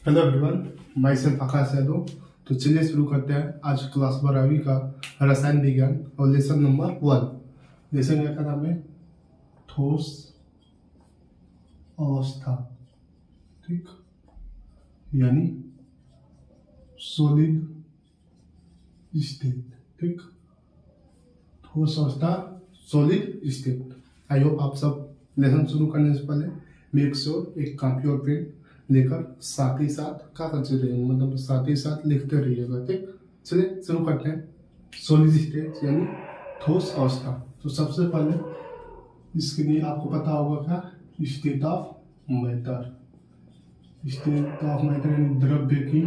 Hello everyone, मैं self आकाश यादव। तो चलिए शुरू करते हैं आज क्लास 12वीं का रसायन विज्ञान और लेसन नंबर 1। लेसन का नाम है ठोस अवस्था, ठीक, यानी सॉलिड स्टेट, ठीक, ठोस अवस्था सॉलिड स्टेट। आई होप आप सब लेसन शुरू करने से पहले मेक श्योर एक कॉपी और पेन लेकर साथ ही साथ क्या करते रहिएगा, मतलब साथ ही साथ लिखते रहिएगा, ठीक। चलिए शुरू करते हैं। सॉलिड स्टेट यानी ठोस अवस्था। तो सबसे पहले इसके लिए आपको पता होगा क्या, state of matter. State of matter यानी द्रव्य की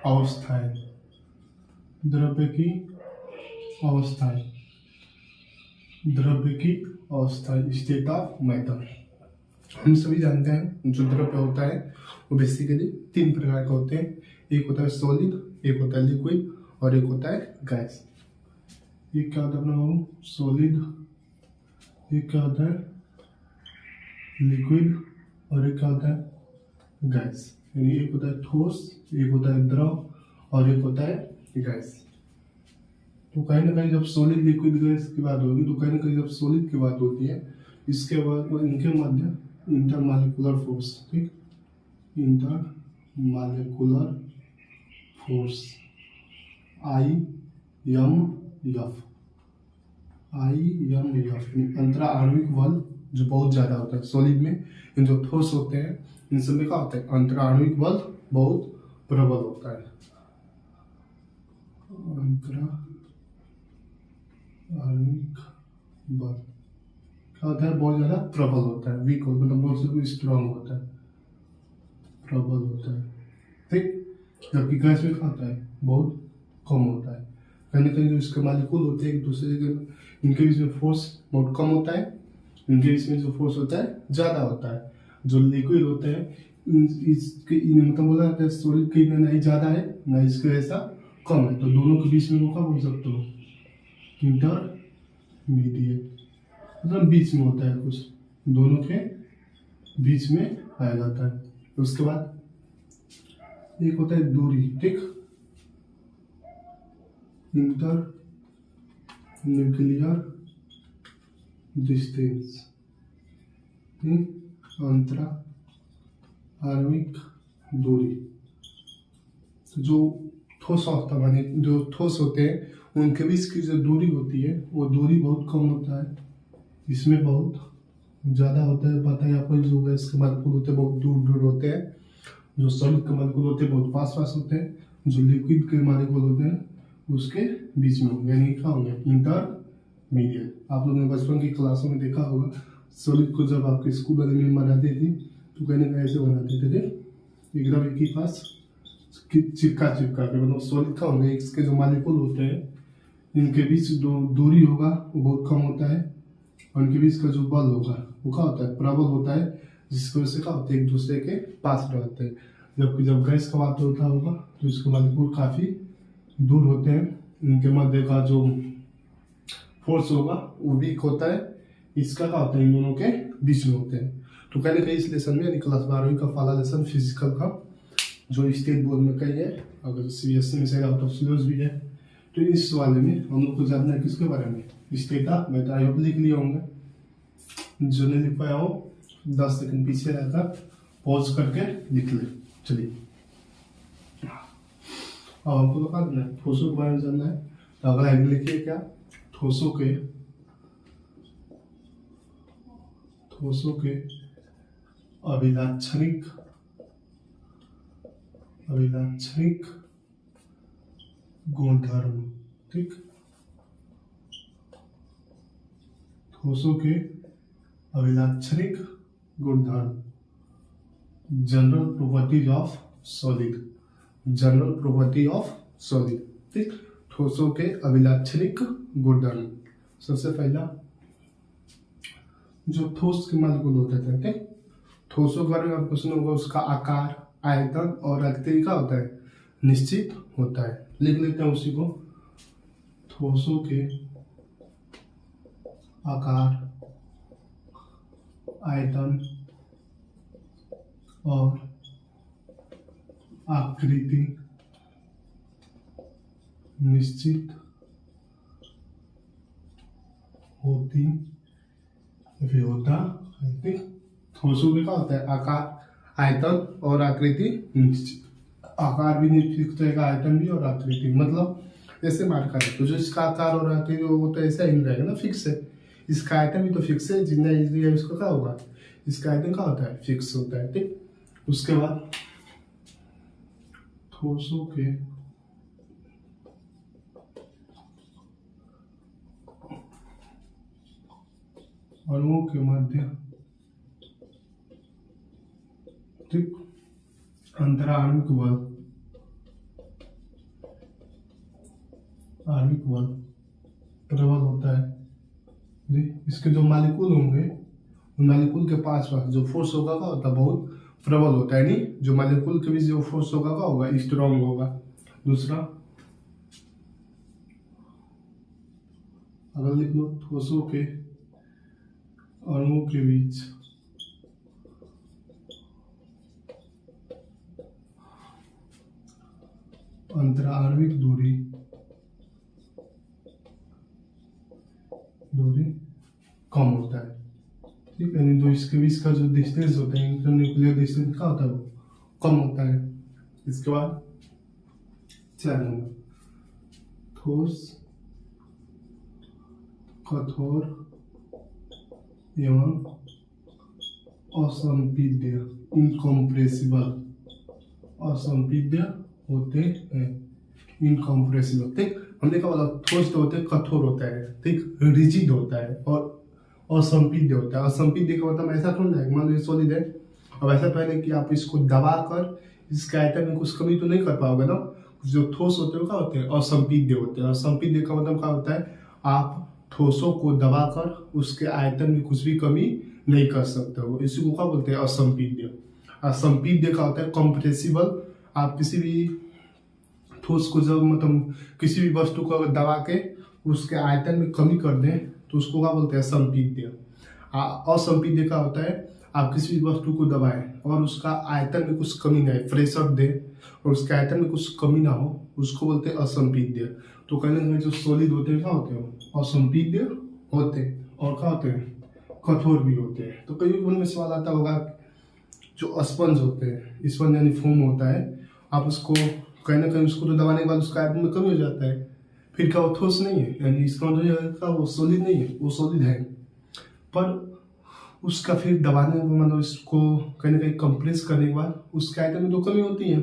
अवस्थाएं, द्रव्य की अवस्थाएं, द्रव्य की अवस्थाएं, स्टेट ऑफ मैटर। हम सभी जानते हैं जो द्रव्य होता है वो बेसिकली 3 प्रकार के होते हैं। एक होता है सॉलिड, एक होता है लिक्विड और एक होता है गैस। एक क्या होता है अपना सॉलिड, एक क्या होता है लिक्विड और एक क्या होता है गैस। यानी एक होता है ठोस, एक होता है द्रव और एक होता है गैस। तो कहीं ना कहीं जब सॉलिड लिक्विड गैस की बात होगी, तो कहीं ना कहीं जब सॉलिड की बात होती है, इसके बाद इनके मध्य इंटरमॉलिक्यूलर फोर्स, ठीक, इंटरमॉलिक्यूलर फोर्स IMF, अंतरा आणविक बल जो बहुत ज्यादा होता है सॉलिड में। इन जो ठोस होते हैं इन सब में क्या होता है, अंतरा आणविक बल बहुत प्रबल होता है। अंतरा आणविक बल क्या होता है, बहुत ज्यादा प्रबल होता है। वीक होता है मतलब बहुत स्ट्रांग होता है, प्रबल होता है, ठीक। जबकि गैस में क्या होता है, बहुत कम होता है। कहीं ना कहीं जो इसके मालिक्यूल होते हैं एक दूसरे के, इनके बीच में फोर्स बहुत कम होता है, इनके बीच में जो फोर्स होता है ज्यादा होता है। जो लिक्विड होते हैं इसके मतलब बोला जाता है सॉलिड के ना ही ज्यादा है ना इसके ऐसा कम है। तो दोनों के बीच में वो क्या बोल सकते हो, इंटरमीडिएट, मतलब बीच में होता है कुछ, दोनों के बीच में पाया जाता है। उसके बाद एक होता है दूरी, ठीक, इंटर न्यूक्लियर डिस्टेंस, अंतरा आणविक दूरी। जो ठोस अवस्था माने जो ठोस होते हैं उनके बीच की जो दूरी होती है वो दूरी बहुत कम होता है, इसमें बहुत ज़्यादा होता है। पता है आपको, जो गैस के मॉलिक्यूल होते हैं बहुत दूर दूर होते हैं, जो सॉलिड के मॉलिक्यूल होते हैं बहुत पास पास होते हैं, जो लिक्विड के मॉलिक्यूल होते हैं उसके बीच में होंगे, यानी क्या होंगे, इंटरमीडिएट। आप लोगों ने बचपन की क्लासों में देखा होगा, सॉलिड को जब आपके स्कूल वाले में बनाते थे तो कहने का ऐसे बनाते थे, एकदम एक ही पास चिपका चिपका के, मतलब सॉलिड का होंगे, इसके जो मॉलिक्यूल होते हैं इनके बीच जो दूरी होगा वो बहुत कम होता है, और इनके बीच का जो बल होगा वो क्या होता है, प्रबल होता है, जिसकी वजह से क्या होता है एक दूसरे के पास रहते हैं। जबकि जब गैस का बात होता होगा तो इसके मॉलिक्यूल काफी दूर होते हैं, इनके मध्य का जो फोर्स होगा वो वीक होता है, इसका क्या होता है इन दोनों के बीच में होते हैं। तो कहने का इस लेसन में यानी क्लास 12वीं का पहला लेसन फिजिकल का जो स्टेट बोर्ड में कही है, अगर CBSE में से आउट ऑफ सिलेबस भी है, तो इस वाले में हम लोग को जानना है किसके बारे में, state of matter. I hope लिख लिए होंगे, जो नहीं लिख पाया हो 10 सेकंड पीछे रहकर पॉज करके लिख ले। चलिए अब हमको तो क्या करना है, ठोसों के बारे में जानना है। तो अगला हेडिंग लिखिए क्या, ठोसों के अभिलाक्षणिक गुणधर्म, ठीक, ठोसों के अभिलाक्षणिक गुणधर्म, general properties of solid, general property of solid, ठीक, ठोसों के अभिलाक्षणिक गुणधर्म। सबसे पहला जो ठोस के मॉलिक्यूल होते थे, ठीक, ठोसों के बारे में आपको सुना होगा, उसका आकार, आयतन और आकृति का होता है निश्चित होता है। लिख लेते हैं उसी को, ठोसों के आकार, आयतन और आकृति निश्चित होती होता है। ठोसों में क्या होता है, आकार, आयतन और आकृति निश्चित। आकार भी निश्चित रहेगा, आयतन भी और आकृति, मतलब जैसे मार्कर है तो जो इसका आकार और आकृति वो तो ऐसा ही रहेगा ना, फिक्स है। इसका आयतन भी तो फिक्स है, जितना इजी है उसका क्या होगा, इसका आयतन क्या होता है, फिक्स होता है। ठीक, उसके बाद ठोसों के अणुओं के मध्य ठीक अंतराण्विक बल, आणविक बल प्रबल होता है। इसके जो मालिक्यूल होंगे उन मालिक्यूल के पास जो फोर्स होगा क्या होता है, बहुत प्रबल होता है। नहीं, जो मालिक्यूल के बीच जो फोर्स होगा क्या होगा, स्ट्रॉन्ग होगा। दूसरा अगर लिख लो, ठोसों के अणुओं के बीच अंतराण्विक दूरी कम होता है। ठीक है, यानी जो इसके बीच का जो डिस्टेंस होता है, इंटरन्यूक्लियर डिस्टेंस क्या होता है, वो कम होता है। इसके बाद 4 नंबर, ठोस, कठोर एवं असंपीड्य, इनकम्प्रेसिबल, असंपीड्य होते हैं, इनकम्प्रेसिबल। ठीक, हमने क्या बोला, ठोस तो होते हैं, कठोर होता है, ठीक, रिजिड होता है और असंपीड्य होता है। असंपीड्य का मतलब ऐसा थोड़ा है, मान लो सॉलिड है, अब ऐसा पहले कि आप इसको दबा कर इसके आयतन में कुछ कमी तो नहीं कर पाओगे ना। जो ठोस होते हैं क्या होते हैं, असंपीड्य होते हैं। असंपीड्य का मतलब क्या होता है, आप ठोसों को दबाकर उसके आयतन में कुछ भी कमी नहीं कर सकते हो, इसी को क्या बोलते हैं, असंपीड्य। असंपीड्य का होता है कंप्रेसिबल। आप किसी भी ठोस को जब मतलब किसी भी वस्तु को अगर दबा के उसके आयतन में कमी कर दें तो उसको क्या बोलते हैं, संपीड्य। असंपीड्य का होता है आप किसी भी वस्तु को दबाएं और उसका आयतन में कुछ कमी ना आए, प्रेशर दे और उसके आयतन में कुछ कमी ना हो, उसको बोलते हैं असंपीड्य। तो कहने में जो सॉलिड होते हैं क्या होते हैं, असंपीड्य होते हैं और क्या होते हैं, कठोर भी होते हैं। तो कई उनमें सवाल आता होगा, जो स्पंज होते हैं, स्पंज यानी फोम होता है, आप उसको कहीं ना कहीं उसको तो दबाने के बाद उसका आयतन में कमी हो जाता है, फिर क्या वो ठोस नहीं है, यानी स्पंज का वो सॉलिड नहीं है, वो सॉलिड है, पर उसका फिर दबाने मतलब इसको कहीं ना कहीं कंप्रेस करने के बाद उसके आयतन में तो कमी होती है।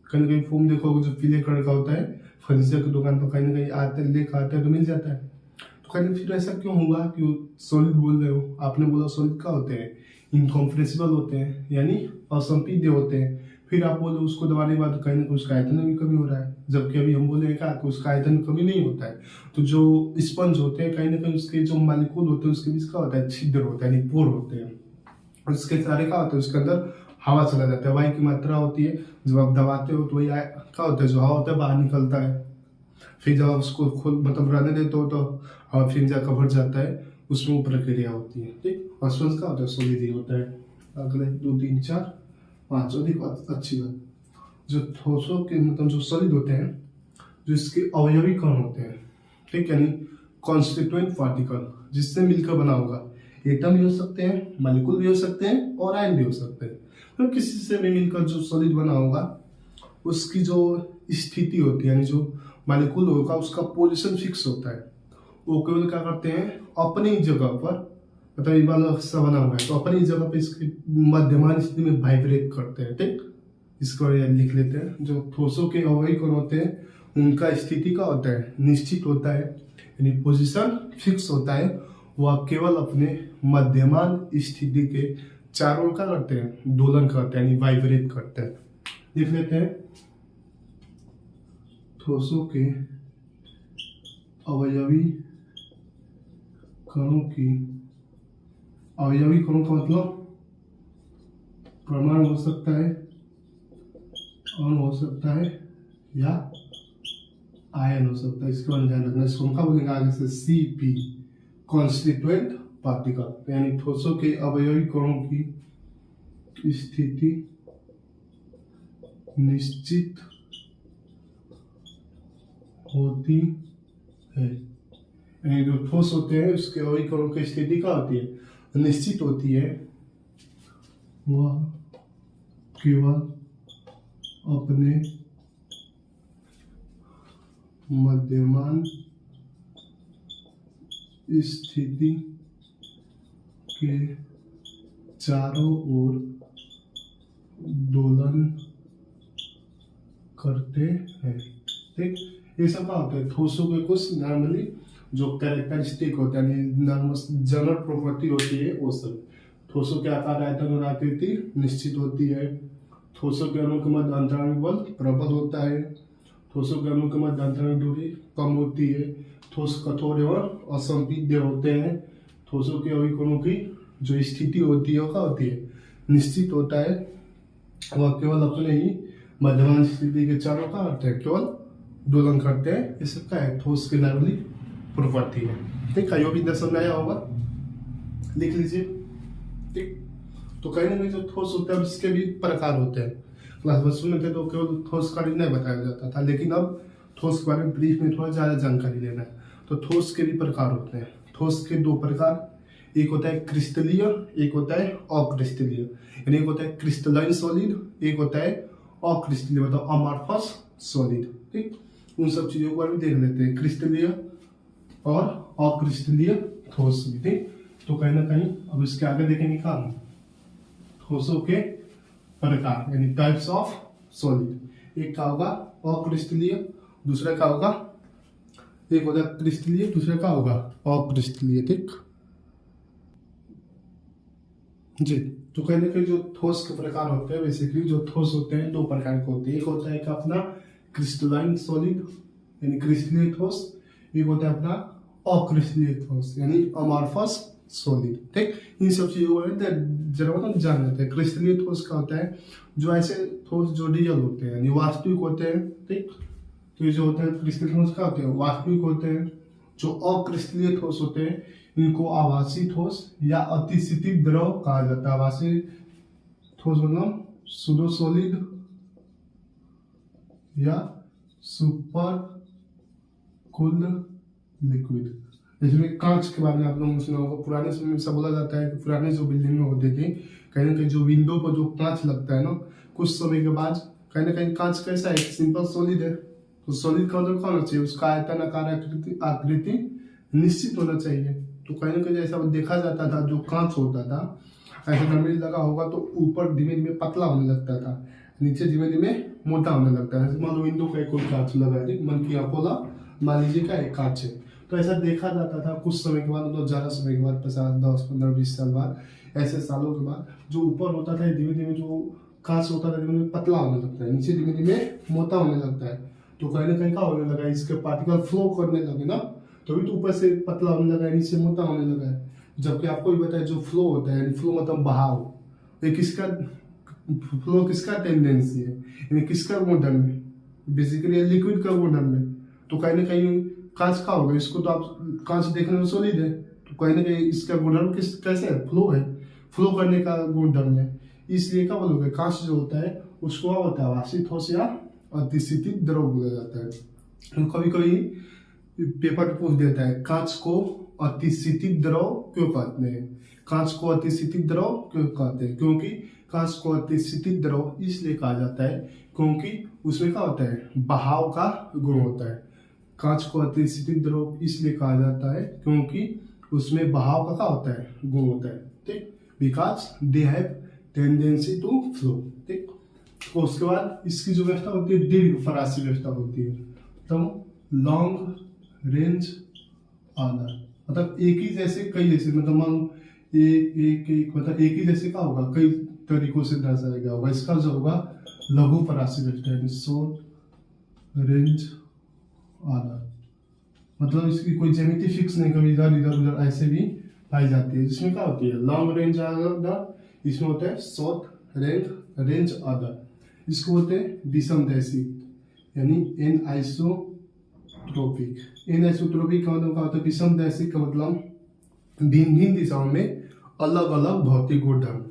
कहीं ना कहीं फोम देखोगे जो पीले कलर का होता है, फर्नीचर की दुकान पर कहीं ना कहीं आते लेकर आते हैं तो मिल जाता है। तो कहीं फिर ऐसा क्यों होगा कि सॉलिड बोल रहे हो, आपने बोला सॉलिड क्या होते हैं, इनकम्प्रेसिबल होते हैं, यानी असंपीड्य होते हैं। फिर आप बोले उसको दबाने के बाद कहीं ना कहीं उसका आयतन में भी कमी हो रहा है, जबकि अभी हम बोले क्या कि उसका आयतन में कमी नहीं होता है। तो जो स्पंज होते हैं कहीं ना कहीं उसके जो मालिक्यूल होते हैं उसके बीच क्या होता है, छिद्र होता है, यानी पोर होते हैं, और उसके सारे क्या होते हैं, उसके अंदर हवा चला जाता है, वायु की मात्रा होती है। जब आप दबाते हो तो वही क्या होता है, जो हवा होता है बाहर निकलता है। फिर जब आप उसको खुद मतलब रहने देते हो तो हवा फिर जाकर भर जाता है, उसमें वो प्रक्रिया होती है। ठीक, और स्पंज का होता है, सॉलिड ही होता है। अगले 2 3 4 5 अधिक अच्छी बात, जो ठोसों के मतलब जो सॉलिड होते हैं, जो इसके अवयवी कण होते हैं, ठीक, यानी कॉन्स्टिट्यूएंट पार्टिकल, जिससे मिलकर बना होगा। एटम भी हो सकते हैं, मॉलिक्यूल भी हो सकते हैं और आयन भी हो सकते हैं। तो किसी से भी मिलकर जो सॉलिड बना होगा उसकी जो स्थिति होती है, यानी जो मॉलिक्यूल होगा उसका पोजीशन फिक्स होता है। वो केवल क्या करते हैं, अपनी जगह पर, मतलब एक बार सा बना हुआ है तो अपनी जगह पर इसकी मध्यमान स्थिति में वाइब्रेट करते हैं। ठीक, इसको लिख लेते हैं। जो ठोसों के अवयवी कण होते हैं उनका स्थिति का होता है, निश्चित होता है, यानी पोजीशन फिक्स होता है। वह केवल अपने मध्यमान स्थिति के चारों का करते हैं, दोलन करते हैं, यानी वाइब्रेट करते हैं। लिख लेते हैं, ठोसों के अवयवी कणों की, अवयवी कणों का मतलब परमाणु हो सकता है, अणु हो सकता है या आयन हो सकता है। इसके बारे में ध्यान रखना। इसको हम क्या बोलेंगे आगे से, CP, कॉन्स्टिट्यूएंट पार्टिकल, यानी ठोसों के अवयवी कणों की स्थिति निश्चित होती है। यानी जो ठोस होते हैं उसके अभिकरणों की स्थिति क्या होती है, निश्चित होती है। वह केवल अपने मध्यमान स्थिति के चारों ओर दोलन करते हैं। ठीक, ये सब क्या होता है, ठोसों के कुछ नॉर्मली जो कैरेक्टरिस्टिक होता है, जनरल प्रॉपर्टी होती है, वो सब। ठोसों के आकार, आयतन और आकृति निश्चित होती है। ठोसों के अणु के मध्य अंतराणु बल प्रबल होता है। ठोसों के अणु के मध्य अंतराणु दूरी कम होती है। ठोस कठोर एवं असंपीड्य होते हैं। ठोसों के अभिकरणों की जो स्थिति होती है वो क्या होती है, निश्चित होता है। वह केवल अपने ही मध्यमान स्थिति के चारों का अर्थ है केवल दोलन करते हैं। ये सब क्या है, ठोस की नॉर्मली प्रॉपर्टी है। ठीक है, यो भी समझ आया होगा, लिख लीजिए। ठीक, तो कहीं ना कहीं जो ठोस होते हैं इसके भी प्रकार होते हैं। क्लास 10 में थे तो केवल ठोस का नहीं बताया जाता था, लेकिन अब ठोस के बारे में ब्रीफ में थोड़ा ज्यादा जानकारी लेना है। तो ठोस के भी प्रकार होते हैं। ठोस के दो प्रकार, एक होता है क्रिस्टलीय, एक होता है अक्रिस्टलीय। यानी एक होता है क्रिस्टलाइन सॉलिड, एक होता है अक्रिस्टलीय मतलब अमॉर्फस सॉलिड। ठीक, उन सब चीजों को भी देख लेते हैं, क्रिस्टलीय और अक्रिस्टलीय ठोस भी। ठीक, तो कहीं ना कहीं अब इसके आगे देखेंगे काम ठोसों के प्रकार यानी टाइप्स ऑफ सॉलिड। एक का होगा अक्रिस्टलीय, दूसरा का होगा, एक होगा क्रिस्टलीय, दूसरा का होगा अक्रिस्टलीय। ठीक जी, तो कहीं ना कहीं जो ठोस के प्रकार होते हैं, बेसिकली जो ठोस होते हैं दो प्रकार के होते हैं। एक होता है अपना क्रिस्टलाइन सॉलिड यानी क्रिस्टलीय ठोस, एक होता है अपना अक्रिस्टलीय ठोस यानी अमॉर्फस सॉलिड। ठीक, इन सब चीजों को जरा मतलब जान लेते हैं। क्रिस्टलीय ठोस का होता है जो ऐसे ठोस जो रियल होते हैं यानी वास्तविक होते हैं। ठीक, तो ये जो होते हैं क्रिस्टलीय ठोस का होते हैं वास्तविक होते हैं। जो अक्रिस्टलीय ठोस होते हैं इनको आभासी ठोस या अतिस्थितिज द्रव कहा जाता है। आभासी ठोस मतलब सूडो सॉलिड या सुपर कूल्ड लिक्विड। इसमें कांच के बारे में आप लोगों ने सुना होगा, पुराने समय में सब बोला जाता है कि पुराने जो बिल्डिंग में होते थे कहीं ना कहीं जो विंडो पर जो कांच लगता है ना, कुछ समय के बाद कहीं ना कहीं कांच कैसा है, सिंपल सॉलिड है। तो सॉलिड का मतलब क्या होना चाहिए, उसका आयतन आकार आकृति निश्चित होना चाहिए। तो कहीं ना कहीं ऐसा देखा जाता था, जो कांच होता था ऐसा नॉर्मली लगा होगा तो ऊपर धीमे धीमे पतला होने लगता था, नीचे धीमे धीमे मोटा होने लगता है। मान लो विंडो का कोई कांच लगा है, मन की अपोला मान लीजिए का एक कांच है, तो ऐसा देखा जाता था। कुछ समय के बाद मतलब ज्यादा समय के बाद 50, 10, 15, 20 साल बाद, ऐसे सालों के बाद जो ऊपर होता था धीमे धीमे जो कांच होता था धीमे धीमे पतला होने लगता है, नीचे धीमे धीमे मोटा होने लगता है। तो कहीं ना कहीं क्या होने लगा, इसके पार्टिकल फ्लो करने लगे ना, तभी तो ऊपर से पतला होने लगा है, नीचे मोटा होने लगा है। जबकि आपको भी पता है जो फ्लो होता है, फ्लो मतलब बहाव, ये किसका फ्लो किसका टेंडेंसी है, यानी किसका गुणधर्म में, बेसिकली लिक्विड का गुणधर्म में। तो कहीं ना कहीं कांच का होगा, इसको तो आप कांच देखने में सॉलिड है, तो कहीं ना कहीं इसका गुणधर्म कैसे है, फ्लो है, फ्लो करने का गुणधर्म है। इसलिए क्या बोलोगे, कांच जो होता है उसको क्या होता है, आभासी ठोस या अतिस्थितिज द्रव बोला जाता है। तो कभी कभी पेपर पूछ देता है कांच को अतिस्थितिज द्रव क्यों कहते हैं, कांच को अतिस्थितिज द्रव क्यों कहते हैं, क्योंकि कांच को अतिस्थितिज द्रव इसलिए कहा जाता है क्योंकि उसमें क्या होता है, बहाव का गुण होता है। कांच को अतिस्थितिज द्रव इसलिए कहा जाता है क्योंकि उसमें बहाव का क्या होता है, गुण होता है। ठीक, because they have tendency to flow. ठीक, तो उसके बाद इसकी जो व्यवस्था होती है दीर्घ फरासी व्यवस्था होती है, तो लॉन्ग रेंज आदर, मतलब एक ही जैसे कई जैसे, मतलब मान लो एक मतलब एक ही जैसे का होगा, कई तरीकों से दर्शाया गया होगा। इसका जो होगा लघु फरासी व्यवस्था है, शॉर्ट रेंज आदर, मतलब इसकी कोई ज्यामिति फिक्स नहीं, कभी इधर इधर उधर ऐसे भी पाई जाती है। जिसमें क्या होती है लॉन्ग रेंज आदर, इसमें होता है शॉर्ट रेंज आदर, इसको होते हैं विषमदैशिक यानी एनआइसोट्रोपिक। एनआइसोट्रोपिक का मतलब क्या होता है, विषमदैशिक का मतलब भिन्न भिन्न दिशाओं में अलग अलग भौतिक गुणधर्म,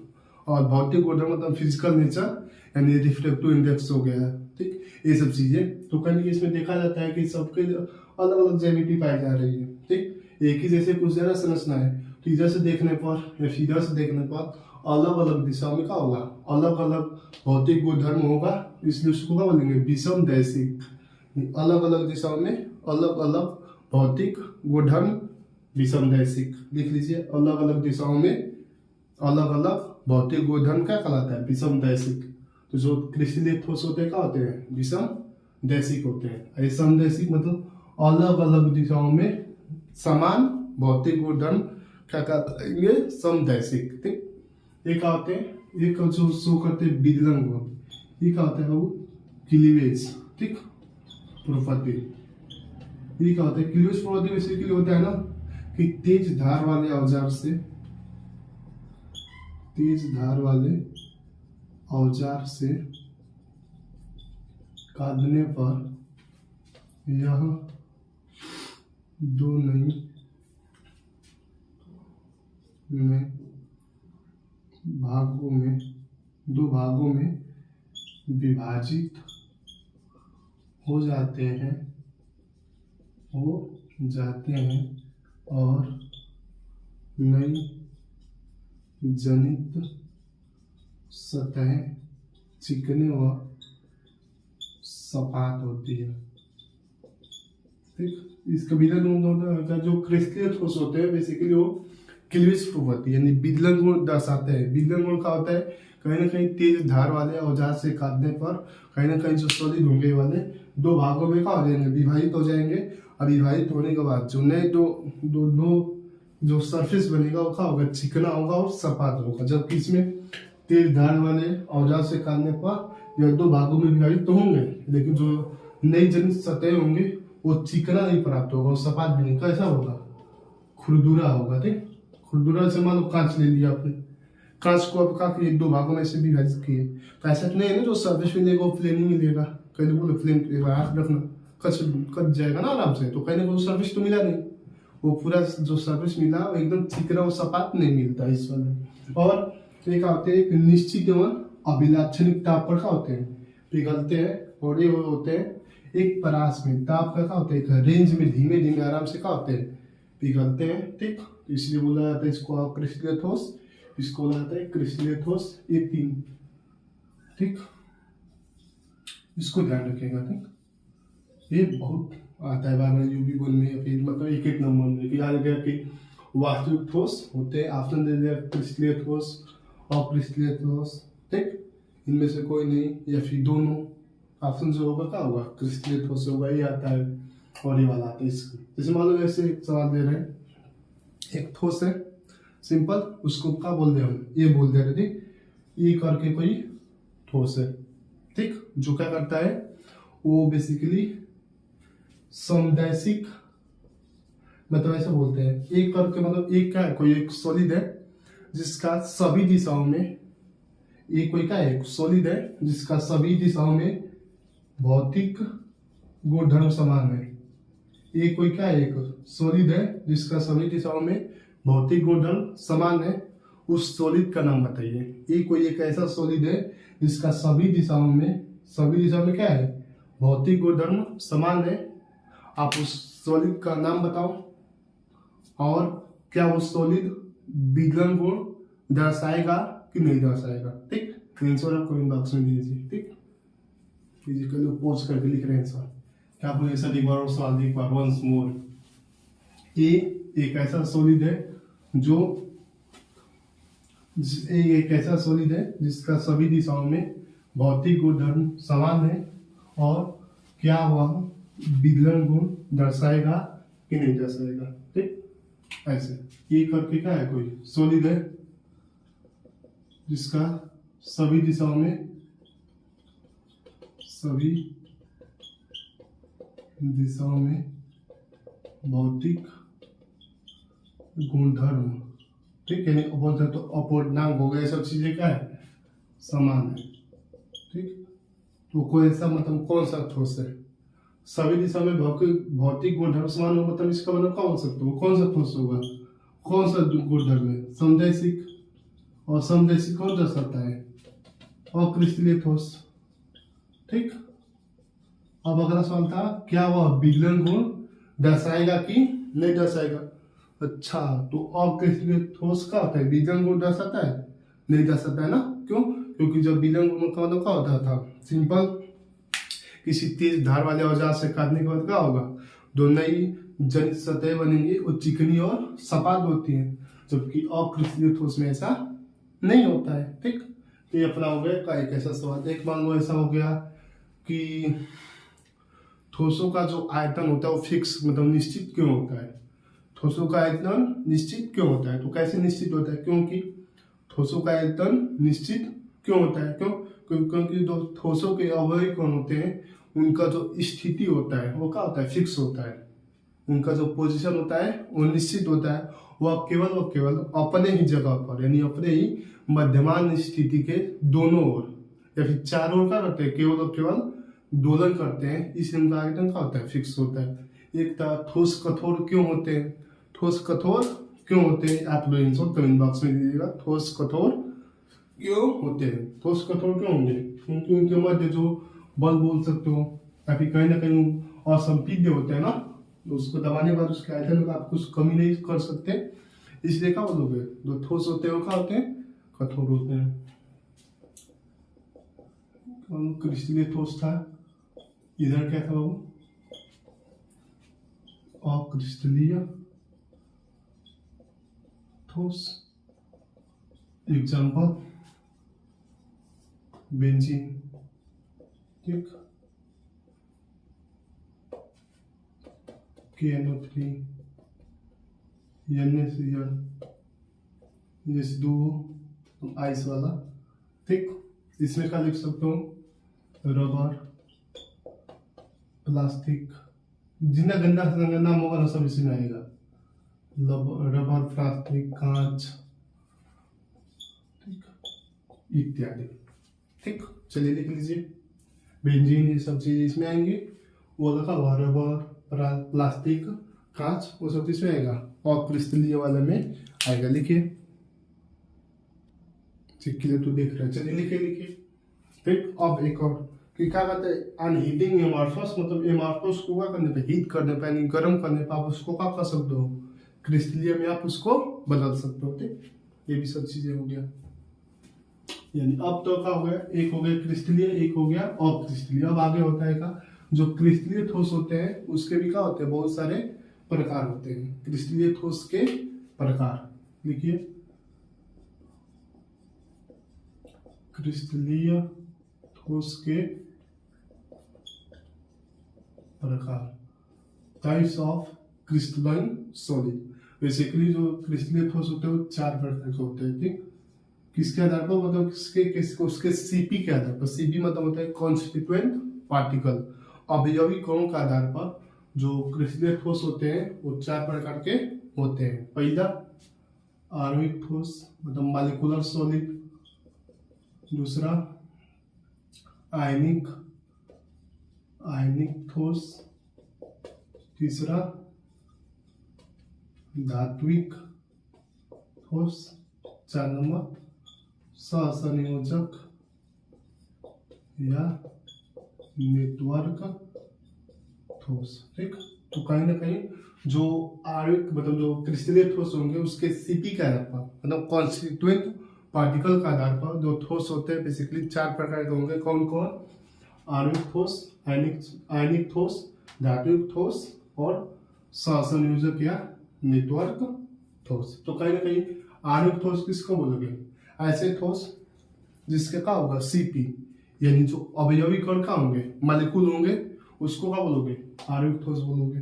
और भौतिक गुणधर्म मतलब फिजिकल नेचर यानी रिफ्रैक्टिव इंडेक्स हो गया, ठीक, ये सब चीजें। तो कहीं इसमें देखा जाता है कि सबके अलग अलग ज्यामिति पाई जा रही है, ठीक। एक ही जैसे कुछ जरा संरचना है तो इधर से देखने पर या इधर से देखने पर अलग अलग दिशाओं में क्या होगा, अलग अलग भौतिक गुणधर्म होगा, इसलिए उसको क्या बोलेंगे, विषम दैशिक। अलग अलग दिशाओं में अलग अलग भौतिक गुणधर्म विषम दैशिक, लिख लीजिए। अलग अलग दिशाओं में अलग अलग भौतिक गुणधर्म क्या कहलाता है, विषम दैशिक। तो जो क्रिस्टलीय ठोस होते हैं क्या होते हैं, विषम दैशिक होते हैं। विषम दैशिक मतलब अलग अलग दिशाओं में समान भौतिक गुणधर्म क्या कहेंगे, समदैशिक, ठीक। ये क्या होते हैं, एक जो शो करते हैं विदलन गुण, ये क्या होता है वो क्लीवेज, ठीक, प्रॉपर्टी। ये क्या होता है क्लीवेज प्रॉपर्टी, बेसिकली होता है ना कि तेज धार वाले औजार से, तेज धार वाले औजार से काटने पर यह दो नई में भागों में, दो भागों में विभाजित हो जाते हैं, और नई जनित सतह चिकने व सपाट होती है, ठीक। इसका विदलन गुण का जो क्रिस्टलीय ठोस होते हैं बेसिकली वो क्लीवेज प्रॉपर्टी यानी विदलन गुण दर्शाते हैं। विदलन गुण क्या होता है, कहीं ना कहीं तेज धार वाले औजार से काटने पर कहीं ना कहीं जो सॉलिड होंगे वाले दो भागों में क्या हो जाएंगे, विभाजित हो जाएंगे। और विभाजित होने के बाद जो नए दो जो सरफेस बनेगा वो क्या होगा, चिकना होगा और सपाट होगा। जबकि इसमें तेज धार वाले औजार से काटने पर यह दो भागों में विभाजित तो होंगे, लेकिन जो नई जनित सतह होंगे वो चिकना नहीं प्राप्त होगा और सपाट भी नहीं। कैसा होगा, खुरदुरा होगा, ठीक। खुरदुरा से मान लो कांच ले लिया आपने, कांच को अब काफी एक दो भागों में से विभाजित किए, तो ऐसा नहीं है ना जो सरफेस मिलेगा वो प्लेन ही मिलेगा। कहीं बोले प्लेन हाथ रखना कट जाएगा ना आराम से, तो कहीं ना कोई सरफेस तो मिला नहीं, वो पूरा जो सरफेस मिला वो एकदम चिकना और सपाट नहीं मिलता इस वाले। और एक आते हैं एक निश्चित एवं अभिलाक्षणिक ताप पर क्या होते हैं, पिघलते हैं, और ये होते हैं एक परास में ताप का क्या होता है, एक रेंज में धीमे धीमे आराम से क्या होते हैं, पिघलते हैं, ठीक। तो इसलिए बोला जाता है इसको क्रिस्टलीय ठोस, इसको बोला जाता है क्रिस्टलीय ठोस। ये तीन, ठीक, इसको ध्यान रखिएगा, ठीक। ये बहुत आता है बार बार यूपी बोल में, या फिर मतलब एक एक नंबर में कि याद गया कि वास्तविक ठोस होते हैं, ऑप्शन दे दिया क्रिस्टलीय ठोस और क्रिस्टलीय ठोस, ठीक। इनमें से कोई नहीं या फिर दोनों, ऑप्शन जो होगा क्या होगा, क्रिस्टलीय ठोस होगा, ये आता है और ये वाला आता है। इसको जैसे मान लो ऐसे एक सवाल दे रहे हैं, एक ठोस है सिंपल, उसको क्या बोल दे हम, ये बोल दे रहे थे, ये करके कोई ठोस है, ठीक, जो क्या करता है वो बेसिकली समदैशिक, मतलब ऐसा बोलते हैं एक करके, मतलब एक क्या है, कोई एक सॉलिड है जिसका सभी दिशाओं में, ये कोई क्या है, सॉलिड है जिसका सभी दिशाओं में भौतिक गुणधर्म समान है। ये कोई क्या है, एक सॉलिड है जिसका सभी दिशाओं में भौतिक गुणधर्म समान है, उस सॉलिड का नाम बताइए। ये कोई एक ऐसा सॉलिड है जिसका सभी दिशाओं में क्या है, भौतिक गुणधर्म समान है, आप उस सॉलिड का नाम बताओ, और क्या वो सॉलिड विदलन गुण दर्शाएगा कि नहीं दर्शाएगा, ठीक। आंसर आप कमेंट बॉक्स में दीजिए, ठीक। फिजिकली पोज करके लिख रहे हैं आंसर, क्या आप ऐसा एक बार और सवाल एक बार वंस मोर। ये एक ऐसा सॉलिड है जो एक ऐसा सॉलिड है जिसका सभी दिशाओं में भौतिक गुणधर्म समान है, और क्या वह विदलन गुण दर्शाएगा कि नहीं दर्शाएगा, ठीक। ऐसे ये करके क्या है, कोई सॉलिड है जिसका सभी दिशाओं में भौतिक गुणधर्म, ठीक, यानी बोलते तो अपूर्णांक हो गए, सब चीजें क्या है, समान है, ठीक। तो कोई ऐसा मतलब कौन सा ठोस है, सभी दिशा में भौतिक गुणधर्म समान हो, मतलब इसका मतलब क्या हो सकता है, कौन सा ठोस होगा, कौन सा गुणधर्म है, समदैशिक, और समदैशिक कौन दर्शाता है? अक्रिस्टलीय ठोस। ठीक, अब अगला सवाल था, क्या वह विलयन गुण दर्शाएगा कि नहीं दर्शाएगा? अच्छा, तो अक्रिस्टलीय ठोस का होता है, विलयन गुण दर्शाता है? नहीं दर्शाता है ना, क्यों? क्योंकि जब विलयन गुण का मतलब क्या होता था? सिंपल, किसी तेज धार वाले औजार से काटने के बाद क्या होगा? दो नई जनित सतह बनेंगी, वो चिकनी और सपाट होती है, जबकि अक्रिस्टलीय ठोस में ऐसा नहीं होता है। ठीक, तो ये अपना हो गया का एक ऐसा सवाल। एक मान लो ऐसा हो गया कि ठोसों का जो आयतन होता है वो फिक्स मतलब निश्चित क्यों होता है? ठोसों का आयतन निश्चित क्यों होता है? तो कैसे निश्चित होता है? क्योंकि ठोसों का आयतन निश्चित क्यों होता है? क्योंकि जो ठोसों के अवयवी कण होते हैं उनका जो स्थिति होता है वो क्या होता है? फिक्स होता है। उनका जो पोजीशन होता है वो निश्चित होता है। वह केवल अपने ही जगह पर, यानी अपने ही मध्यमान स्थिति के दोनों ओर या फिर चारों ओर क्या करते हैं? केवल दोलन करते हैं, इसलिए उनका आयतन क्या होता है? फिक्स होता है। एक था ठोस कठोर क्यों होते हैं? ठोस कठोर क्यों होते हैं? आप लोग आंसर कमेंट बॉक्स में दीजिएगा। ठोस कठोर क्यों होते हैं? ठोस कठोर क्यों होंगे? क्योंकि उनके मध्य जो बल बोल सकते हो या फिर कहीं ना कहीं असंपिड्य होते हैं ना, तो उसको दबाने के बाद उसके आयतन में आप कुछ कमी नहीं कर सकते, इसलिए क्या बोलोगे? जो ठोस होते हैं वो क्या होते हैं? कठोर होते हैं। क्रिस्टलीय ठोस था, इधर क्या था बाबू? अक्रिस्टलीय ठोस। Example benzene. ठीक, KNO3, NaCl, H2O आइस वाला। ठीक, इसमें क्या लिख सकते हो? रबर, प्लास्टिक, जितना गंदा नाम होगा ना सब इसमें आएगा। रबर, प्लास्टिक, कांच, ठीक, इत्यादि। ठीक, चलिए लिख लीजिए। बेंजीन, ये सब चीज इसमें आएंगी। वो लगा हुआ रबर, प्लास्टिक, कांच, वो सब इसमें आएगा और क्रिस्टलीय वाले में आएगा। लिखिए, चिक्की तो देख रहे हैं। चलिए लिखिए। ठीक, अब एक और कि क्या कहते हैं? अनहीटिंग एमॉर्फस, मतलब एमॉर्फस को क्या करने पे? हीट करने पे, यानी गर्म करने पे आप उसको क्या कर सकते हो? क्रिस्टलीय में आप उसको बदल सकते हो। ठीक, ये भी सब चीजें हो गया। यानी अब तो क्या हो गया? एक हो गया क्रिस्टलीय, एक हो गया अक्रिस्टलीय। अब आगे होता है का, जो क्रिस्टलीय ठोस होते हैं उसके भी क्या होते हैं? बहुत सारे प्रकार होते हैं। क्रिस्टलीय ठोस के प्रकार लिखिए। क्रिस्टलीय ठोस के प्रकार, types of crystalline solid. Basically जो क्रिस्टलीय ठोस होते हैं वो 4 प्रकार के होते हैं। ठीक, किसके आधार पर? मतलब उसके सीपी के आधार पर। सीपी मतलब होता है कॉन्स्टिट्यूएंट पार्टिकल, अवयवी कणों के आधार पर जो क्रिस्टलीय ठोस होते हैं वो 4 प्रकार के होते हैं। पहला आणविक ठोस मतलब मॉलिक्यूलर सॉलिड, दूसरा आयनिक ठोस, तीसरा धात्विक ठोस, 4 नंबर सहसंयोजक या नेटवर्क ठोस। ठीक, तो कहीं ना कहीं जो आणविक मतलब जो क्रिस्टलीय ठोस होंगे उसके सीपी के आधार पर, मतलब कॉन्स्टिट्यूएंट पार्टिकल के आधार पर जो ठोस होते हैं बेसिकली 4 प्रकार के होंगे। कौन कौन? आणविक ठोस, आयनिक ठोस, धात्विक ठोस और सहसंयोजक या नेटवर्क ठोस। तो कहीं ना कहीं आणविक ठोस किसको बोलोगे? ऐसे ठोस जिसके क्या होगा? सीपी, यानी जो अवयवी कण का होंगे, मॉलिक्यूल होंगे, उसको क्या बोलोगे? आणविक ठोस बोलोगे।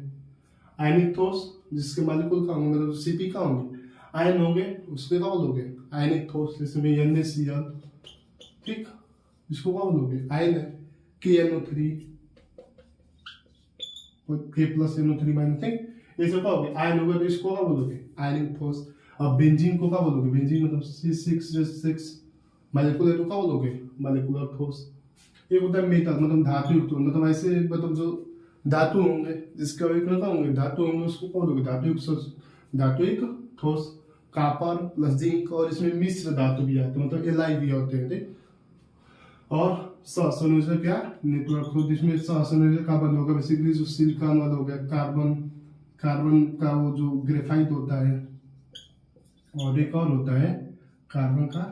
आयनिक ठोस जिसके मॉलिक्यूल का होंगे, मतलब सीपी का होंगे, आयन होंगे, उसके क्या बोलोगे? आयनिक ठोस। जैसे NaCl, ठीक, इसको क्या बोलोगे? आयन है। KNO3, K+NO3-, ठीक, ये सब क्या होगे? आयन होगा, तो इसको क्या बोलोगे? आयनिक ठोस। अब बेंजीन को क्या बोलोगे? बेंजीन मतलब C6H6 मॉलिक्यूल है, तो क्या बोलोगे? मॉलिक्यूलर ठोस। एक होता है मेटल मतलब धातु युक्त, मतलब ऐसे मतलब जो धातु होंगे जिसके अवयव क्या होंगे? धातु होंगे, उसको क्या बोलोगे? धातुयुक्त ठोस। कॉपर प्लस जिंक, और इसमें मिश्र धातु भी आते हैं, मतलब एलआई भी होते हैं, ठीक। और सहसंयोजक क्या नेटवर्क हो, जिसमें सहसंयोजक कार्बन होगा, बेसिकली जो सिलिकॉन वाला हो गया, कार्बन का वो जो ग्रेफाइट होता है, और एक और होता है कार्बन का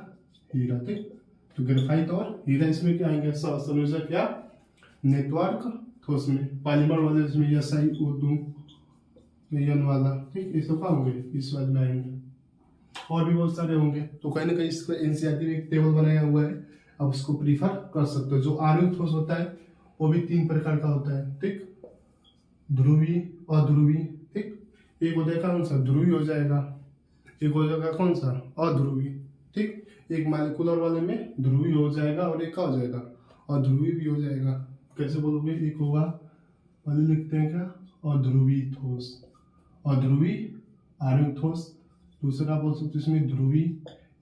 हीरा, ठीक। तो ग्रेफाइट और हीरा इसमें क्या आएंगे, सहसंयोजक या नेटवर्क ठोस में। पॉलीमर वाले इसमें SiO2 एन वाला, ठीक, ये सब क्या होंगे इस वाले में आएंगे। और भी बहुत सारे होंगे, तो कहीं ना कहीं इसका एनसीईआरटी में एक टेबल बनाया हुआ है, आप उसको प्रीफर कर सकते हो। जो आणविक ठोस होता है वो भी 3 प्रकार का होता है, ठीक। ध्रुवी, अध्रुवी, ठीक। एक हो जाएगा कौन सा, ध्रुवी हो जाएगा, एक हो जाएगा कौन सा, अध्रुवी, ठीक। एक मालिकुलर वाले में ध्रुवी हो जाएगा और एक का हो जाएगा अध्रुवी भी हो जाएगा। कैसे बोलोगे, एक होगा पहले लिखते हैं क्या, अध्रुवी ठोस, अध्रुवी आणविक ठोस। दूसरा बोल सकते इसमें ध्रुवी,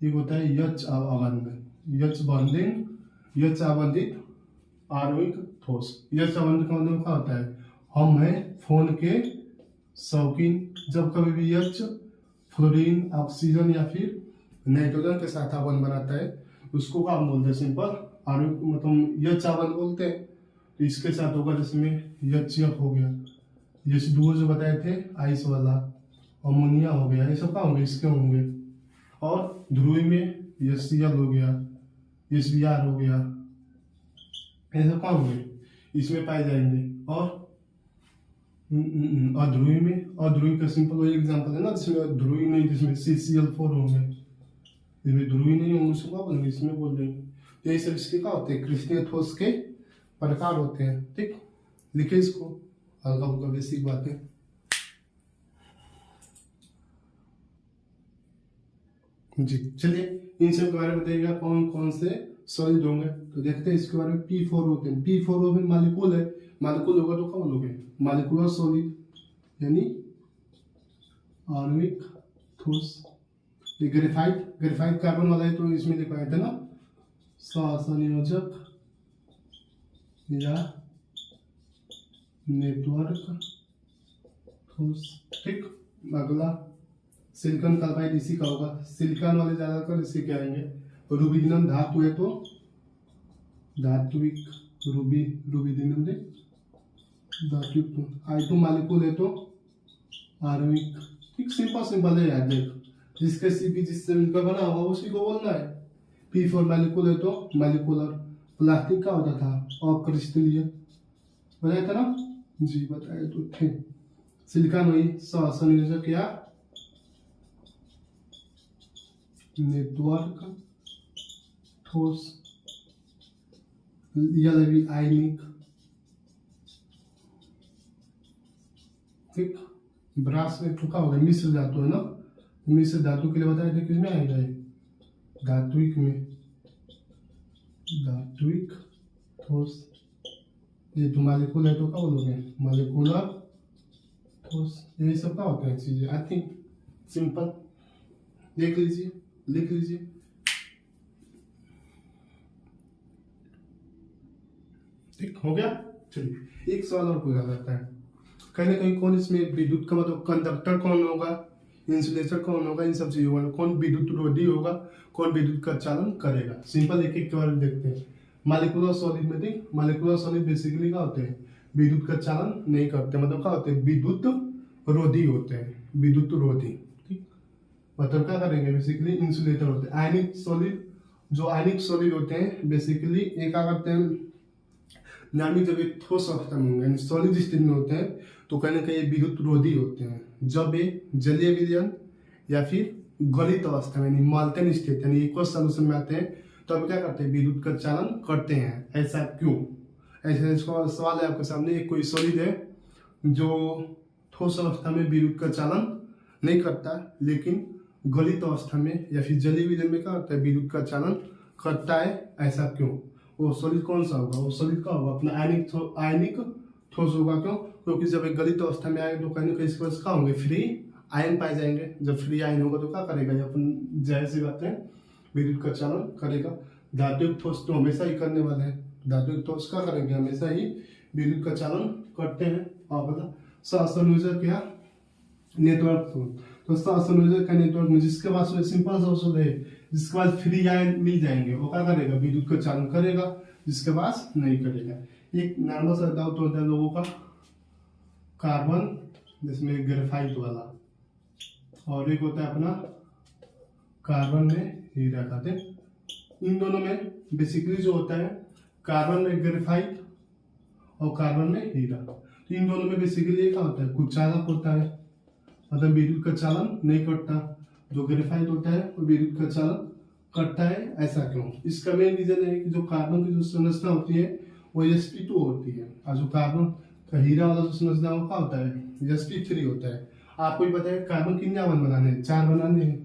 एक होता है यच आवंदित आणविक ठोस। यच आवंदित का मतलब क्या होता है, हम है फोन के शौकीन, जब कभी भी यच फ्लोरीन, ऑक्सीजन या फिर नाइट्रोजन के साथ आबंध बनाता है उसको क्या बोलते हैं, सिंपल आणविक, मतलब यच आबंध बोलते हैं। तो इसके साथ होगा, जिसमें HCl हो गया, H2O जो बताए थे आइस वाला, अमोनिया हो गया, ये सब क्या होंगे, इसके होंगे। और ध्रुवी में HCl हो गया, HBr हो गया, ये सब क्या होंगे इसमें पाए जाएंगे। और अध्रुवी में, अध्रुवी का सिंपल वही एग्जांपल है ना, जिसमें ध्रुवी नहीं, जिसमें CCl4 होंगे, इसमें ध्रुवी नहीं होंगे, उसको क्या बोलेंगे, इसमें बोल देंगे। तो ये सब इसके क्या होते हैं, क्रिस्टलीय ठोस के प्रकार होते हैं, ठीक। लिखे इसको, हल्का फुल्का बेसिक बातें। जी चलिए, इन सब के बारे में बताइएगा कौन कौन से सॉलिड होंगे। तो देखते हैं इसके बारे में। P4 होते हैं, P4 में मालिक्यूल है, मालिक्यूल होगा तो क्या बोलोगे, मालिकुलर सॉलिड, यानी आणविक ठोस। ग्रेफाइट कार्बन वाला है, तो इसमें लिखा था ना सहसंयोजक या नेटवर्क ठोस, ठीक। अगला सिलिकॉन कार्बाइड, इसी का होगा, सिलिकॉन वाले ज्यादातर इसी के आएंगे। रुबिडियम धातु है तो धात्विक रुबिडियम दे धात्विक। I2 मालिक्यूल है तो आणविक, ठीक। सिंपल है यार, देख जिसके CP जिससे मिलकर बना होगा उसी को बोलना है। P4 मालिक्यूल है तो मालिकुलर, प्लास्टिक का होता था अक्रिस्टलीय, बताया था ना जी, बताए तो थे। सिलिकॉन वही सहसंयोजक या नेटवर्क ठोस, यह भी आयनिक, ठीक। ब्रास में ठुका होगा, मिश्र धातु है ना, मिश्र धातु के लिए बताया था किसमें आएगा, धात्विक में, धात्विक ठोस। ये तो मालिक्यूल है तो क्या बोलोगे, मालिकुलर ठोस। यही सब क्या होते हैं चीजें, आई थिंक सिंपल, देख लीजिए, लिख लीजिए। ठीक हो गया। चलिए एक सवाल और पूछा जाता है, कहीं ना कहीं कौन इसमें विद्युत का मतलब कंडक्टर कौन होगा, इंसुलेटर कौन होगा, इन सब चीजों में कौन विद्युत रोधी होगा, कौन विद्युत का चालन करेगा। सिंपल एक एक के बारे में देखते हैं। मालिकुलर सॉलिड में देख, मालिकुलर सॉलिड बेसिकली क्या होते हैं, विद्युत का चालन नहीं करते, मतलब क्या होते हैं, विद्युत रोधी होते हैं, विद्युत रोधी, ठीक। मतलब क्या करेंगे, बेसिकली इंसुलेटर होते हैं। आयनिक सॉलिड, जो आयनिक सॉलिड होते हैं बेसिकली एक क्या करते हैं, नामी जब ये ठोस अवस्था में होंगे, यानी सॉलिड स्टेट में होते हैं, तो कहीं ना कहीं विद्युत रोधी होते हैं। जब ये जलीय विलयन या फिर गलित अवस्था में, यानी मॉल्टेन स्टेट, यानी एक्वस सॉल्यूशन में आते हैं, तो अब क्या करते हैं, विद्युत का चालन करते हैं। ऐसा क्यों, ऐसा इसका सवाल है आपके सामने। एक कोई सॉलिड है जो ठोस अवस्था में विद्युत का चालन नहीं करता, लेकिन गलित अवस्था में या फिर जलीय विलयन में क्या करता है, विद्युत का चालन करता है। ऐसा क्यों, वो सॉलिड कौन सा होगा, वो सॉलिड का होगा अपना आयनिक ठोस होगा। क्यों, क्योंकि जब एक गलित अवस्था में आएगा तो कहीं ना कहीं इसके पास क्या होंगे, फ्री आयन पाए जाएंगे। जब फ्री आयन होगा तो क्या करेगा, ये अपन जाहिर सी बात है विद्युत का चालन करेगा। धात्विक ठोस तो हमेशा ही करने वाले हैं, धात्विक ठोस क्या करेंगे, हमेशा ही विद्युत का चालन करते हैं। और बता सहसंयोजक या नेटवर्क ठोस, दोस्तों संयोजक का नेटवर्क में जिसके पास सिंपल सोर्स है, जिसके पास फ्री आयन मिल जाएंगे, वो क्या करेगा, विद्युत का चालन करेगा, जिसके पास नहीं करेगा। एक नॉर्मल सा डाउट होता है लोगों का, कार्बन जिसमें ग्रेफाइट वाला, और एक होता है अपना कार्बन में हीरा खाते। इन दोनों में बेसिकली जो होता है, कार्बन में ग्रेफाइट और कार्बन में हीरा, तो इन दोनों में बेसिकली क्या होता है, कुछ चालक होता है, मतलब विद्युत का चालन नहीं करता। जो ग्रेफाइट होता है वो विद्युत का चालन करता है। ऐसा क्यों? इसका मेन रीजन है कि जो कार्बन की जो संरचना होती है वो sp2 होती है, और जो कार्बन का हीरा वाला जो संरचना वो क्या होता है, sp3 होता है। आपको ही पता है कार्बन कितने अवन बनाने हैं, 4 बनाने हैं,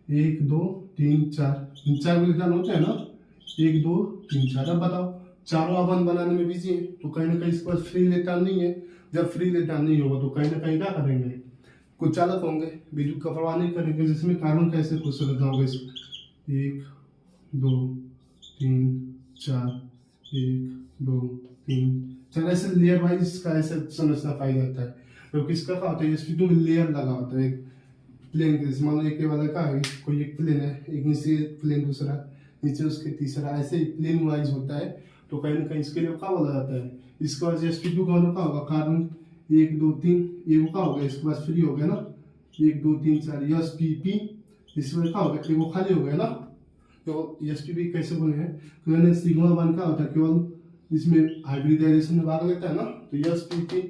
1 2 3 4, 4 इलेक्ट्रॉन होते हैं ना, 1 2 3 4। अब बताओ चारों अवन बनाने में बिजी है, तो कहीं ना कहीं इसके पास फ्री इलेक्ट्रॉन नहीं है। जब फ्री इलेक्ट्रॉन नहीं होगा तो कहीं ना कहीं क्या करेंगे, कुछ चालक होंगे, विद्युत का प्रवाह नहीं करेंगे। जिसमें कार्बन कैसे कुछ संरचना होगा, 1 2 3 4, 1 2 3 4, ऐसे लेयर वाइज इसका ऐसे संरचना पाई जाता है। क्योंकि इसका क्या होता है, sp2 में लेयर लगा होता है, एक प्लेन के, मान लो एक वाला का है, कोई एक प्लेन है, एक नीचे प्लेन, दूसरा नीचे उसके तीसरा, ऐसे प्लेन वाइज होता है। तो कहीं ना कहीं इसके लिए क्या बोला जाता है, इसके बाद sp2 का होगा, कार्बन 1 2 3, ये वो क्या होगा, इसके पास फ्री हो गया ना, 1 2 3 4 spp, इसमें क्या होगा, वो खाली हो गया ना। तो spp कैसे बने हैं, तो मैंने सिग्मा 1 का होता है, केवल इसमें हाइब्रिडाइजेशन में भाग लेता है ना, तो spp,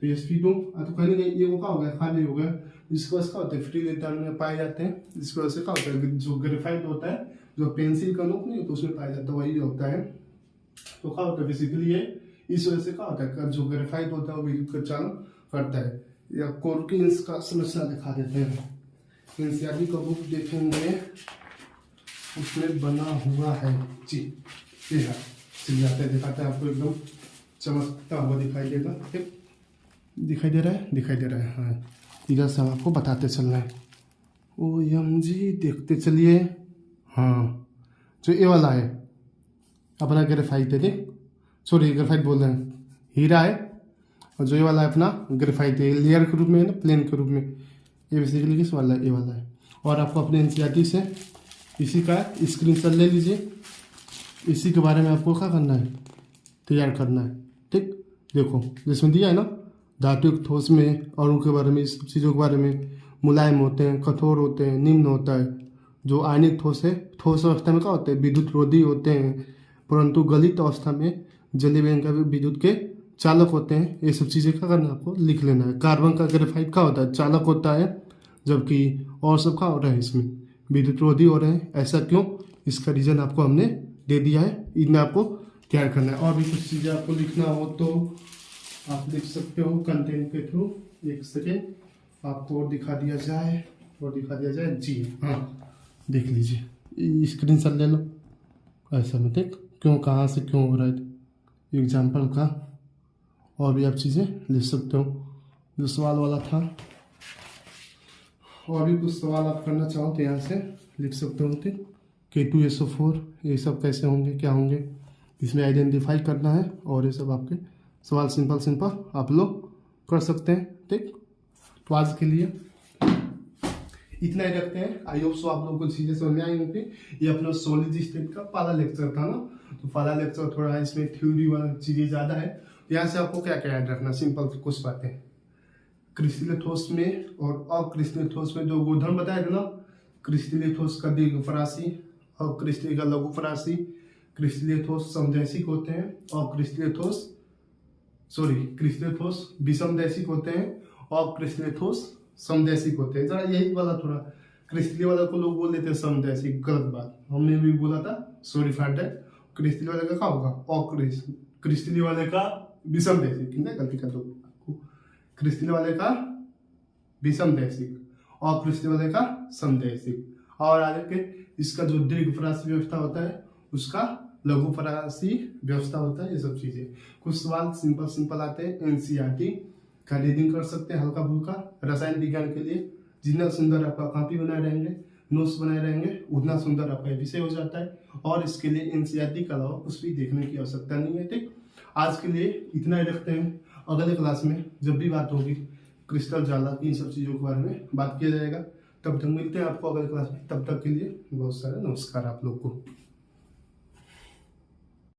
तो sp2, तो कहीं ना कहीं ये वो क्या हो गया, खाली हो गया। इसके वजह क्या होता है, फ्री इलेक्ट्रॉन में पाए जाते हैं। इसकी वजह से क्या होता है, जो ग्रेफाइट होता है, जो पेंसिल का नोक नहीं तो उसमें पाया जाता है, वही होता है। तो क्या होता है बेसिकली ये, इस वजह से क्या होता है, जो ग्रेफाइट होता है वो विद्युत का चालन करता है। या कोर्किंस का समस्या दिखा देते हैं, एनसीईआरटी का बुक देखेंगे, उसमें बना हुआ है जी, ये है, चलिए आते हैं दिखाते हैं आपको, एकदम चमकता हुआ दिखाई देगा, ठीक दिखाई दे रहा है, दिखाई दे रहा है, हाँ इधर से हम आपको बताते चल रहे हैं। OMG देखते चलिए, हाँ जो ये वाला है अपना ग्रेफाइट है, देख सॉरी ग्रेफाइट बोल रहे हैं, हीरा है, और जो ये वाला है अपना ग्रेफाइट है, लेयर के रूप में है ना, प्लेन के रूप में। ये बेसिकली किस वाला है, ये वाला है। और आपको अपने एनसीईआरटी से इसी का स्क्रीनशॉट ले लीजिए, इसी के बारे में आपको क्या करना है, तैयार करना है, ठीक। देखो जिसमें दिया है ना, धातुक ठोस में और उनके बारे में, इस चीज़ों के बारे में, मुलायम होते हैं, कठोर होते हैं, निम्न होता है। जो आयनिक ठोस है, ठोस अवस्था में क्या होते हैं, विद्युत रोधी होते हैं, परंतु गलित अवस्था में जलीय वयन का विद्युत के चालक होते हैं। ये सब चीज़ें क्या करना है, आपको लिख लेना है। कार्बन का ग्रेफाइट क्या होता है, चालक होता है, जबकि और सब क्या हो रहा है, इसमें विद्युत रोधी हो रहे हैं। ऐसा क्यों, इसका रीजन आपको हमने दे दिया है, इनमें आपको तैयार करना है। और भी कुछ चीज़ें आपको लिखना हो तो आप लिख सकते हो कंटेंट के थ्रू। एक सेकेंड आपको और दिखा दिया जाए, जी हाँ देख लीजिए, स्क्रीनशॉट ले लो, ऐसा में देख क्यों, कहाँ से क्यों हो रहा है, एग्जाम्पल का। और भी आप चीज़ें लिख सकते हो, जो सवाल वाला था। और भी कुछ सवाल आप करना चाहो तो यहाँ से लिख सकते हो, ठीक। K2SO4 ये सब कैसे होंगे, क्या होंगे, इसमें आइडेंटिफाई करना है। और ये सब आपके सवाल सिंपल आप लोग कर सकते हैं, ठीक। तो आज के लिए इतना ही रखते हैं। आई होप सो आप लोगों को चीज़ें समझ में आई होंगी। ये अपना सॉलिड स्टेट का पहला लेक्चर था ना, तो पहला लेक्चर थोड़ा इसमें थ्योरी वाला चीज़ें ज़्यादा है। यहाँ से आपको क्या क्या याद रखना, सिंपल कुछ बातें। क्रिस्टलीय ठोस में और अक्रिस्टलीय ठोस में जो गुणधर्म बताया था ना, क्रिस्टलीय ठोस का दीर्घफराशी और क्रिस्टलीय का लघुफराशी। क्रिस्टलीय ठोस समदैशिक होते हैं और क्रिस्टलीय ठोस विषमदैशिक होते हैं और क्रिस्टलीय ठोस समदैशिक होते हैं। जरा यही वाला थोड़ा क्रिस्टलीय वाला को लोग बोल देते हैं समदैशिक, गलत बात, हमने भी बोला था, सॉरी फॉर दैट। क्रिस्टलीय वाले का क्या होगा, क्रिस्टलीय वाले का विषमदैशिक, गलती कर दो, क्रिस्टलीय वाले का विषमदैशिक और क्रिस्टलीय वाले का समदैशिक। और आगे के इसका जो दीर्घफराशी व्यवस्था होता है उसका लघुफराशी व्यवस्था होता है। ये सब चीजें कुछ सवाल सिंपल आते हैं। एनसीईआरटी का रीडिंग कर सकते हैं हल्का फुल्का। रसायन विज्ञान के लिए जितना सुंदर आपका कॉपी बनाए रहेंगे, नोट्स बनाए रहेंगे, उतना सुंदर आपका विषय हो जाता है। और इसके लिए एनसीईआरटी के अलावा कुछ भी देखने की आवश्यकता नहीं है, ठीक। आज के लिए इतना ही रखते हैं। अगले क्लास में जब भी बात होगी क्रिस्टल जाला इन सब चीज़ों के बारे में बात किया जाएगा। तब तक मिलते हैं आपको अगले क्लास में, तब तक के लिए बहुत सारा नमस्कार आप लोग को।